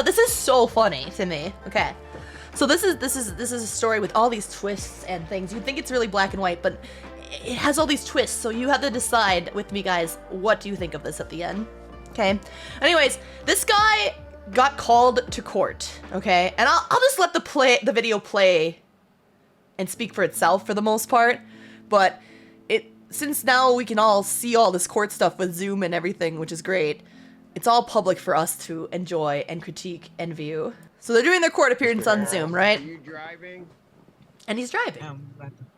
this is so funny to me. Okay. So this is a story with all these twists and things. You'd think it's really black and white, but it has all these twists. So you have to decide with me, guys, what do you think of this at the end? Okay. Anyways, this guy got called to court. Okay, and I'll just let the video play and speak for itself for the most part. But since now we can all see all this court stuff with Zoom and everything, which is great, it's all public for us to enjoy and critique and view. So they're doing their court appearance on Zoom, right? Are you driving? And he's driving.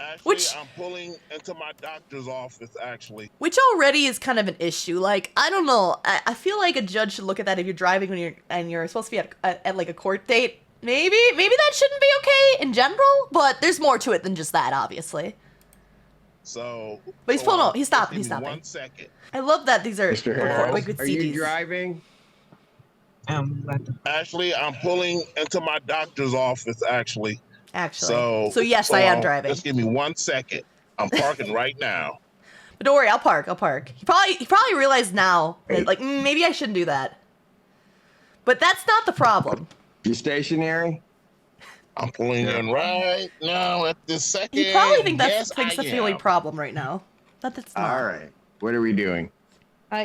Actually, I'm pulling into my doctor's office, actually. Which already is kind of an issue. Like, I don't know. I feel like a judge should look at that if you're driving when you're supposed to be at like a court date. Maybe that shouldn't be okay in general, but there's more to it than just that, obviously. So, but he's pulling over. He's stopping. He's stopping. 1 second. I love that these are Mr. Harris, like with are CDs. you driving? Actually, I'm pulling into my doctor's office, actually. So yes, I am driving. Just give me 1 second. I'm parking right now. But don't worry, I'll park. He probably realized now that, like, maybe I shouldn't do that. But that's not the problem. You stationary? I'm pulling in right now at this second. You probably think that's the only problem right now. But that's not. All right. What are we doing?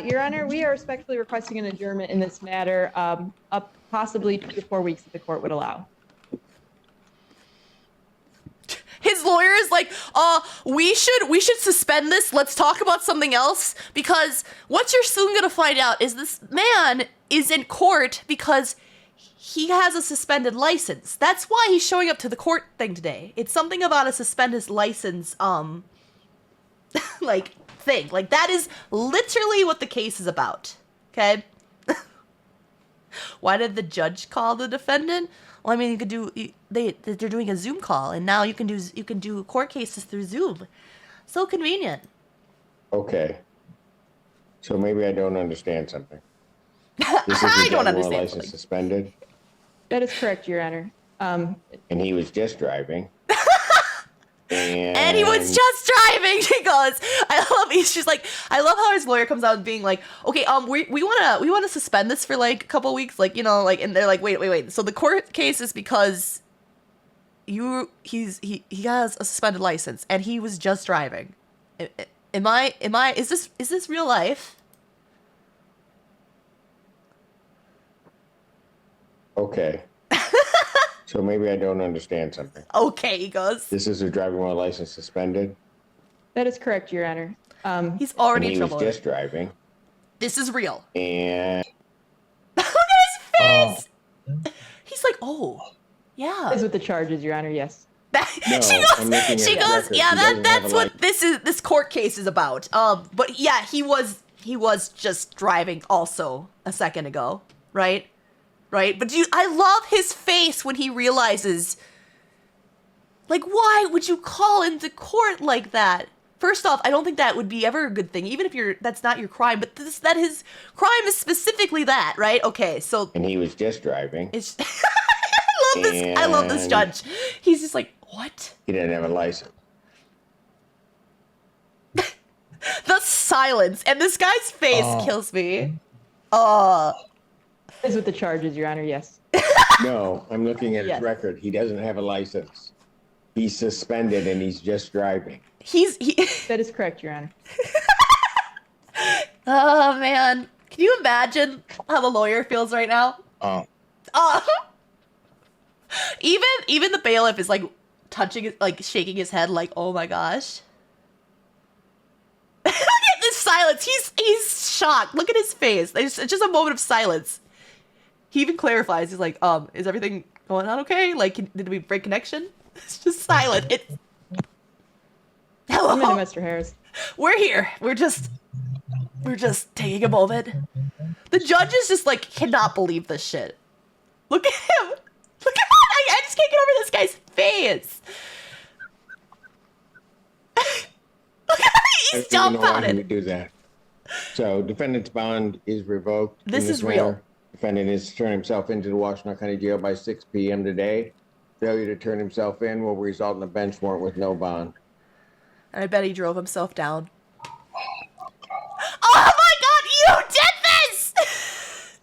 Your Honor, we are respectfully requesting an adjournment in this matter, up possibly 2 to 4 weeks if the court would allow. His lawyer is like, we should suspend this. Let's talk about something else, because what you're soon gonna find out is this man is in court because he has a suspended license. That's why he's showing up to the court thing today. It's something about a suspended license, like, thing. Like, that is literally what the case is about. Okay? Why did the judge call the defendant? Well, I mean, you could do they're doing a Zoom call, and now you can do court cases through Zoom. So convenient. Okay. So maybe I don't understand something. I don't understand. License suspended. That is correct, Your Honor. And he was just driving. And he was just driving. She goes, she's like, I love how his lawyer comes out being like, okay, we wanna suspend this for like a couple weeks, like, you know, like, and they're like, wait. So the court case is because he has a suspended license and he was just driving. Is this real life? Okay. So maybe I don't understand something. Okay, he goes. This is a driving while license suspended? That is correct, Your Honor. He's already in trouble. He was just driving. This is real. And look at his face. He's like, oh, yeah. That is with the charges, Your Honor. Yes. No, she goes, yeah. That's what this court case is about. But yeah, he was just driving also a second ago, right? Right? But I love his face when he realizes, like, why would you call into court like that? First off, I don't think that would be ever a good thing, even if that's not your crime, but that his crime is specifically that, right? Okay, so. And he was just driving. I love this judge. He's just like, what? He didn't have a license. The silence, and this guy's face kills me. That is with the charges, Your Honor. Yes. No, I'm looking at his record. He doesn't have a license. He's suspended and he's just driving. That is correct, Your Honor. Oh man, can you imagine how the lawyer feels right now? Even the bailiff is like shaking his head, like, oh my gosh. Look at this silence. He's shocked. Look at his face. It's just a moment of silence. He even clarifies. He's like, is everything going on okay? Like, did we break connection? It's just silent. Hello, I'm in, Mr. Harris. We're here. We're just taking a moment. The judges just like cannot believe this shit. Look at him. Look at I just can't get over this guy's face. Look at he's dumbfounded. To do that. So, defendant's bond is revoked. This is real. Defendant is to turn himself into the Washington County Jail by 6 p.m. today. Failure to turn himself in will result in a bench warrant with no bond. And I bet he drove himself down. Oh my god, you did this!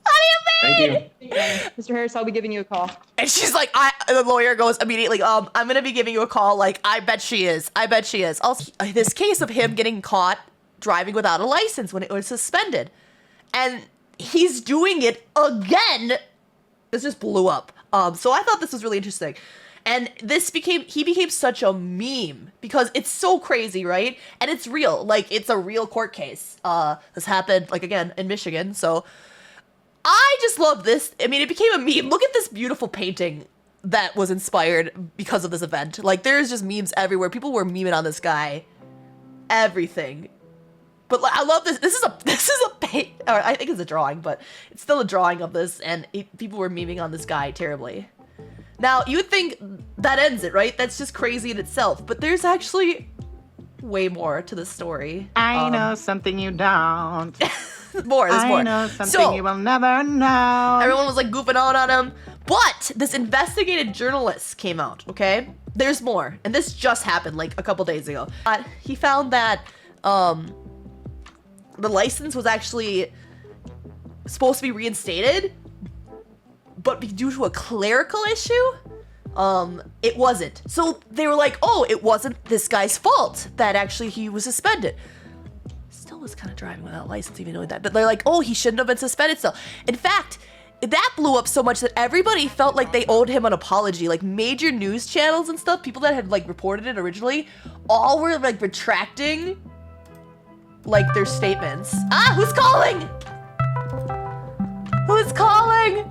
How do you mean? Thank you. Mr. Harris, I'll be giving you a call. And she's like, the lawyer goes immediately, I'm going to be giving you a call. Like, I bet she is. I bet she is. Also, this case of him getting caught driving without a license when it was suspended. And he's doing it again. This just blew up. So I thought this was really interesting. And he became such a meme because it's so crazy, right? And it's real. Like, it's a real court case. This happened, like, again, in Michigan. So I just love this. I mean, it became a meme. Look at this beautiful painting that was inspired because of this event. Like, there's just memes everywhere. People were memeing on this guy. Everything. But like, I love this. This is a paint, or I think it's a drawing, but it's still a drawing of this, and people were memeing on this guy terribly. Now, you would think that ends it, right? That's just crazy in itself, but there's actually way more to the story. I know something you don't. There's more. I know something you will never know. Everyone was like goofing out on him, but this investigative journalist came out, okay? There's more, and this just happened like a couple days ago. He found that the license was actually supposed to be reinstated, but due to a clerical issue, it wasn't. So they were like, oh, it wasn't this guy's fault that actually he was suspended. Still was kind of driving without a license, even knowing that. But they're like, oh, he shouldn't have been suspended still. In fact, that blew up so much that everybody felt like they owed him an apology. Like major news channels and stuff, people that had like reported it originally, all were like retracting like their statements. Ah, who's calling? Who's calling?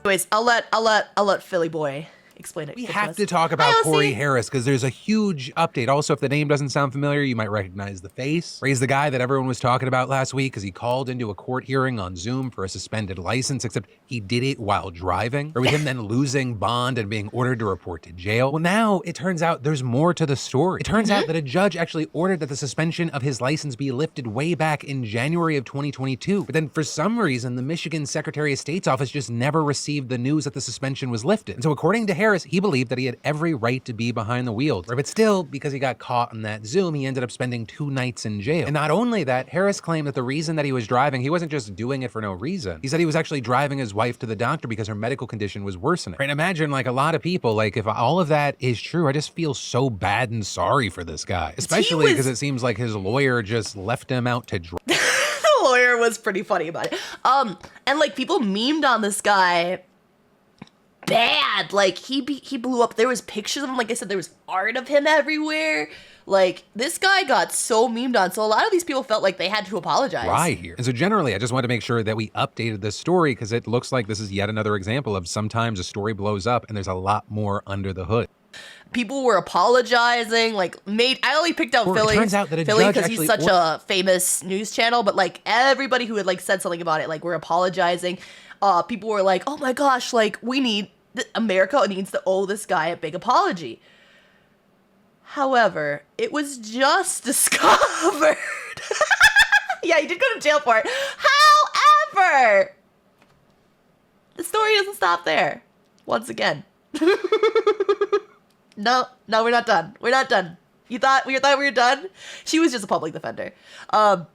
Anyways, I'll let Philly Boy explain it. We have to talk about Corey Harris because there's a huge update. Also, if the name doesn't sound familiar, you might recognize the face. He's the guy that everyone was talking about last week because he called into a court hearing on Zoom for a suspended license, except he did it while driving, or with him then losing bond and being ordered to report to jail. Well, now it turns out there's more to the story. It turns out that a judge actually ordered that the suspension of his license be lifted way back in January of 2022. But then for some reason, the Michigan Secretary of State's office just never received the news that the suspension was lifted. And so according to Harris, he believed that he had every right to be behind the wheel. But still, because he got caught on that Zoom, he ended up spending 2 nights in jail. And not only that, Harris claimed that the reason that he was driving, he wasn't just doing it for no reason. He said he was actually driving his wife to the doctor because her medical condition was worsening. Right? And imagine like a lot of people, like if all of that is true, I just feel so bad and sorry for this guy. Especially because it seems like his lawyer just left him out to dry. The lawyer was pretty funny about it. And like people memed on this guy bad. Like he blew up. There was pictures of him. Like I said, there was art of him everywhere. Like this guy got so memed on. So a lot of these people felt like they had to apologize. Right here. And so generally, I just wanted to make sure that we updated this story because it looks like this is yet another example of sometimes a story blows up and there's a lot more under the hood. People were apologizing. Like I only picked out Philly. It turns out that Philly because he's such a famous news channel. But like everybody who had like said something about it, like we're apologizing. People were like, oh my gosh, like America needs to owe this guy a big apology. However, it was just discovered. Yeah, he did go to jail for it. However, the story doesn't stop there. Once again. No, we're not done. We're not done. You thought we were done? She was just a public defender. But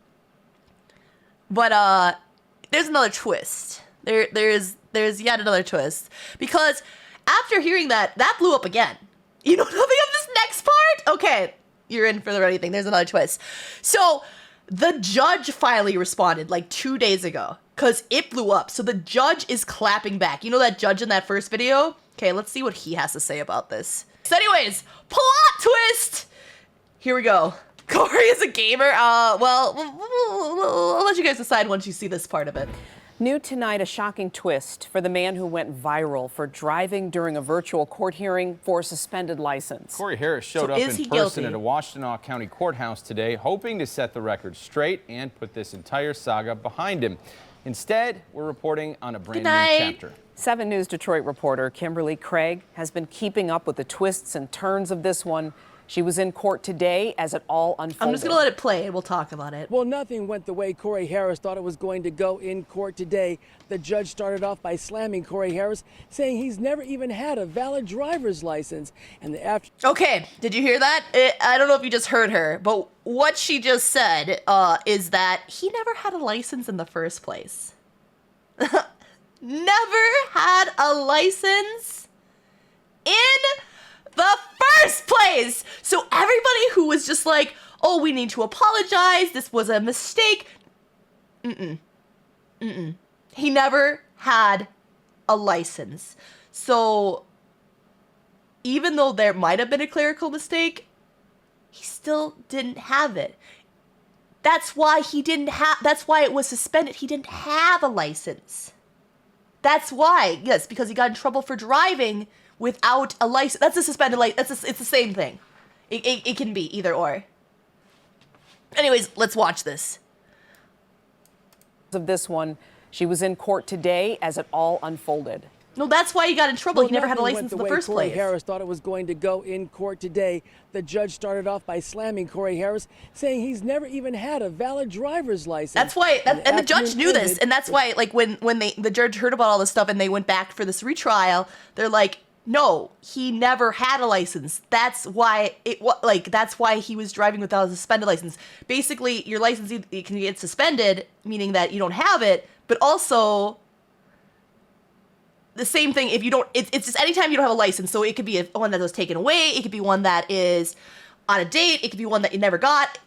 there's another twist. There's yet another twist. Because after hearing that blew up again. You know nothing of this next part? Okay, you're in for the right thing. There's another twist. So the judge finally responded like 2 days ago because it blew up. So the judge is clapping back. You know that judge in that first video? Okay, let's see what he has to say about this. So anyways, plot twist! Here we go. Corey is a gamer. Well, I'll let you guys decide once you see this part of it. New tonight, a shocking twist for the man who went viral for driving during a virtual court hearing for a suspended license. Corey Harris showed up in person at a Washtenaw County courthouse today, hoping to set the record straight and put this entire saga behind him. Instead, we're reporting on a brand new chapter. 7 News Detroit reporter Kimberly Craig has been keeping up with the twists and turns of this one. She was in court today as it all unfolded. I'm just going to let it play and we'll talk about it. Well, nothing went the way Corey Harris thought it was going to go in court today. The judge started off by slamming Corey Harris, saying he's never even had a valid driver's license. And Okay, did you hear that? I don't know if you just heard her, but what she just said is that he never had a license in the first place. never had a license in the first place. So everybody who was just like, oh, we need to apologize, this was a mistake. He never had a license. So even though there might have been a clerical mistake, he still didn't have it. That's why it was suspended. He didn't have a license. That's why. Yes, because he got in trouble for driving without a license. That's a suspended license. It's the same thing. It can be either or. Anyways, let's watch this. Of this one, she was in court today as it all unfolded. No, that's why he got in trouble. He never had a license in the first Corey place. Harris thought it was going to go in court today. The judge started off by slamming Corey Harris, saying he's never even had a valid driver's license. That's why, and the judge knew this, and that's why, like, when the judge heard about all this stuff and they went back for this retrial, they're like, no, he never had a license. That's why that's why he was driving without a suspended license. Basically, your license it can get suspended, meaning that you don't have it, but also the same thing if you don't. It's just anytime you don't have a license. So it could be one that was taken away. It could be one that is on a date. It could be one that you never got.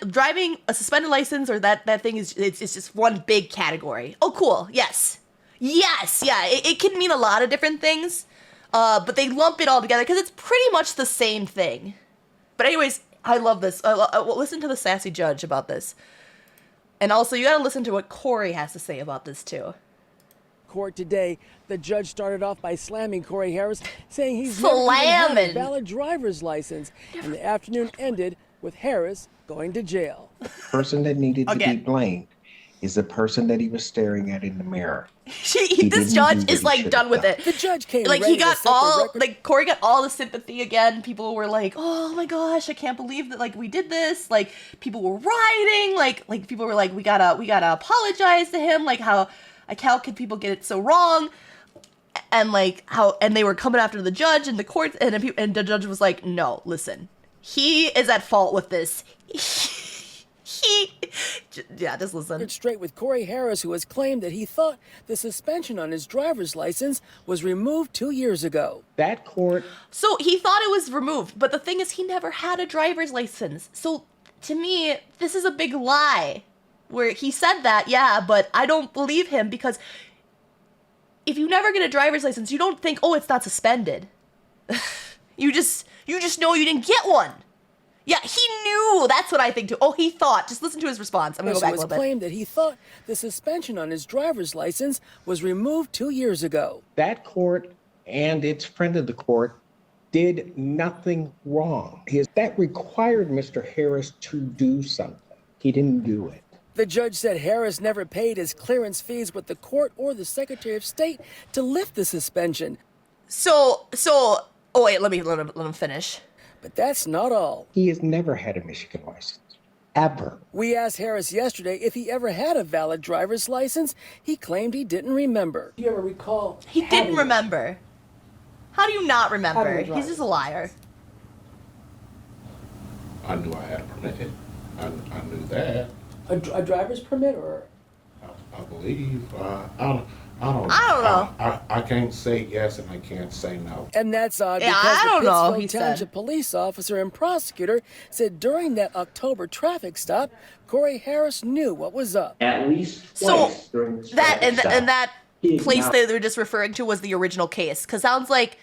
Driving a suspended license or that thing is it's just one big category. Oh, cool. Yes. Yeah. It can mean a lot of different things. But they lump it all together because it's pretty much the same thing. But anyways, I love this. Listen to the sassy judge about this. And also, you gotta listen to what Corey has to say about this, too. Court today, the judge started off by slamming Corey Harris, saying he's never even had a valid driver's license. And the afternoon ended with Harris going to jail. The person that needed to be blamed is the person that he was staring at in the mirror. This judge is like done with it. The judge came like he got all like Corey got all the sympathy again. People were like, "Oh my gosh, I can't believe that like we did this." Like people were rioting. Like people were like, "We gotta apologize to him." Like how could people get it so wrong? And like and they were coming after the judge and the court and the judge was like, "No, listen, he is at fault with this." Just listen. Straight with Corey Harris, who has claimed that he thought the suspension on his driver's license was removed 2 years ago. That court. So he thought it was removed, but the thing is, he never had a driver's license. So to me, this is a big lie. Where he said that, yeah, but I don't believe him because if you never get a driver's license, you don't think, oh, it's not suspended. you just know you didn't get one. Yeah, he knew. That's what I think too. Oh, he thought. Just listen to his response. I'm gonna go back a little bit. Claimed that he thought the suspension on his driver's license was removed 2 years ago. That court and its friend of the court did nothing wrong. That required Mr. Harris to do something. He didn't do it. The judge said Harris never paid his clearance fees with the court or the Secretary of State to lift the suspension. Oh wait, let him finish. But that's not all. He has never had a Michigan license. Ever. We asked Harris yesterday if he ever had a valid driver's license. He claimed he didn't remember. Do you ever recall? He didn't remember. How do you not remember? He's just a liar. I knew I had a permit. I knew that. A driver's permit or? I believe. I don't know. I can't say yes and I can't say no. And that's odd Yeah, because I don't the know, Pittsfield he Township said. police officer and prosecutor said during that October traffic stop, Corey Harris knew what was up. At least twice during this traffic stop. And that place they were just referring to was the original case. Because sounds like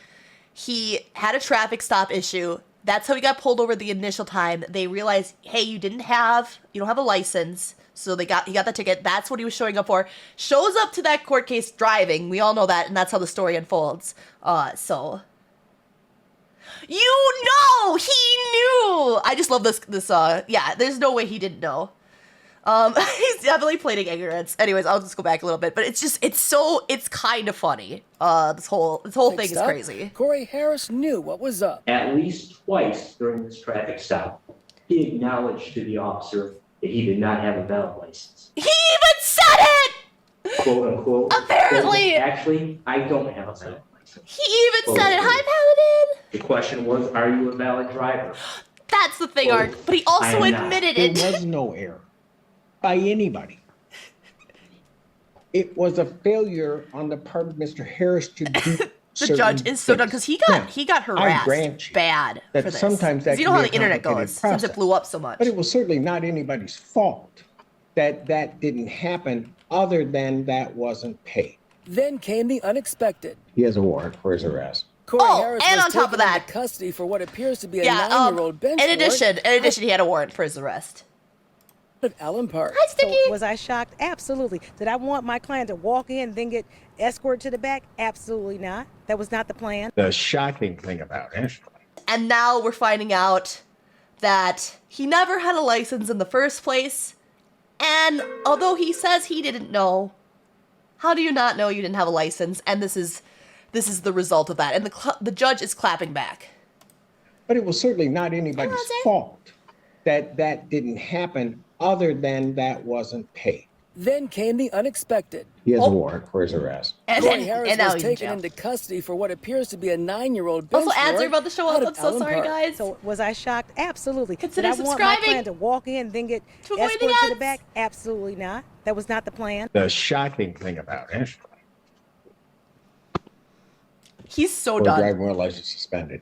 he had a traffic stop issue. That's how he got pulled over the initial time. They realized, hey, you don't have a license. So he got the ticket. That's what he was showing up for. Shows up to that court case driving. We all know that, and that's how the story unfolds. So he knew. I just love this. Yeah, there's no way he didn't know. He's definitely pleading ignorance. Anyways, I'll just go back a little bit, but it's kind of funny. This whole thing is crazy. Corey Harris knew what was up. At least twice during this traffic stop, he acknowledged to the officer that he did not have a valid license. He even said it! Quote unquote. Apparently. Actually, I don't have a valid license. He even said it. Hi, Paladin. The question was, are you a valid driver? That's the thing, Ark. But he also admitted it. There was no error by anybody. It was a failure on the part of Mr. Harris to do The judge is so done because he got harassed bad for that this. sometimes that You know can how be the a internet complicated goes since it process. blew up so much. But it was certainly not anybody's fault that that didn't happen, other than that wasn't paid. Then came the unexpected. He has a warrant for his arrest. Corey Harris and was on top of taken that, into custody for what appears to be a yeah, 9-year-old bench in addition, warrant he had a warrant for his arrest. At Allen Park. Hi, Sticky. So was I shocked? Absolutely. Did I want my client to walk in and then get escorted to the back? Absolutely not. That was not the plan. The shocking thing about it. And now we're finding out that he never had a license in the first place. And although he says he didn't know, how do you not know you didn't have a license? And this is the result of that. And the judge is clapping back. But it was certainly not anybody's fault that that didn't happen, other than that wasn't paid. Then came the unexpected. He has a warrant for his arrest. Corey Harris now was he's in taken jail. into custody for what appears to be a 9-year-old bench Also, ads are warrant about to show out up. of I'm so Allen sorry, Park. guys. So was I shocked? Absolutely. Consider Did I want my subscribing client to walk in and then get to avoid the escorted to the ads. back? Absolutely not. That was not the plan. The shocking thing about it. He's so Or done. driving while license suspended.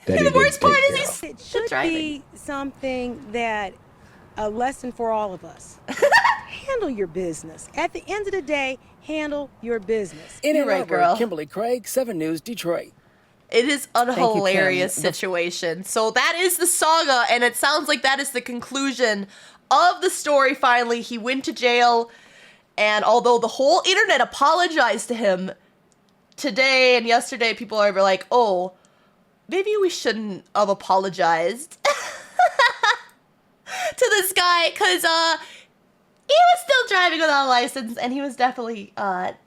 That And he the worst didn't part take is care of. It should driving. be something that a lesson for all of us. Handle your business. At the end of the day, handle your business. In You're Ann right, Arbor, girl. Kimberly Craig, 7 News, Detroit. It is a you, hilarious Kim. situation. So that is the saga, and it sounds like that is the conclusion of the story finally. He went to jail, and although the whole internet apologized to him today and yesterday, people are like, oh, maybe we shouldn't have apologized to this guy, because he was still driving without a license, and he was definitely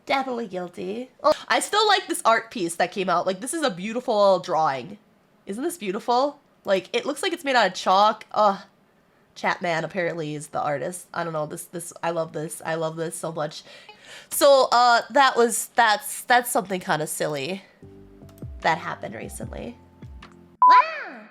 guilty. Oh, I still like this art piece that came out. Like, this is a beautiful drawing. Isn't this beautiful? Like, it looks like it's made out of chalk. Chapman apparently is the artist. I don't know, I love this. I love this so much. So, that's something kind of silly that happened recently. Wow.